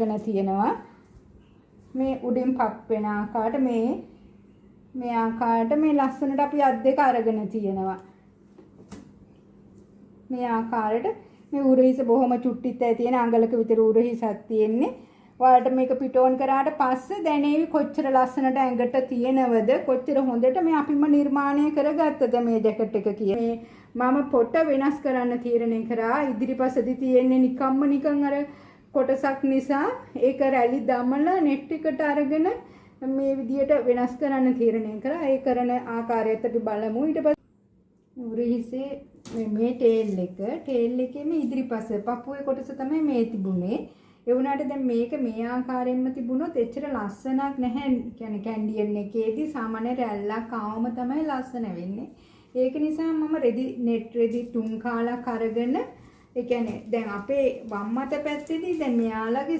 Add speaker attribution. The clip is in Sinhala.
Speaker 1: අරගෙන තියෙනවා. මේ උඩින් පප් වෙන ආකාරයට මේ ආකාරයට මේ ලස්සනට අපි අත් දෙක අරගෙන තියෙනවා. මේ ආකාරයට මේ උරහිස බොහොම චුට්ටිත් තියෙන අඟලක විතර උරහිසක් තියෙන්නේ. ඔයාලට මේක පිටෝන් කරාට පස්සේ දැනේවි කොච්චර ලස්සනට ඇඟට තියෙනවද කොච්චර හොඳට මේ අපිම නිර්මාණය කරගත්තද මේ ජැකට් එක කියන්නේ. මම පොට වෙනස් කරන්න තීරණය කරා. ඉදිරිපසදී තියෙන්නේ නිකන් අර කොටසක් නිසා ඒක රැලි දමලා නෙට් එකට අරගෙන මේ විදියට වෙනස් කරන්න තීරණය කරා. ඒ කරන ආකාරයත් අපි බලමු. ඊට පස්සේ උරහිසේ මේ ටේල් එකේම ඉදිරිපස පපුවේ කොටස තමයි මේ තිබුණේ. ඒ වුණාට දැන් මේක මේ ආකාරයෙන්ම තිබුණොත් එච්චර ලස්සනක් නැහැ. කියන්නේ කැන්ඩියන් එකේදී සාමාන්‍ය රැල්ලක් ආවම තමයි ලස්සන වෙන්නේ. ඒක නිසා මම නෙට් රෙදි 3 කාලක් අරගෙන ඒ කියන්නේ දැන් අපේ වම් අත පැත්තේදී දැන් මෙයාලගේ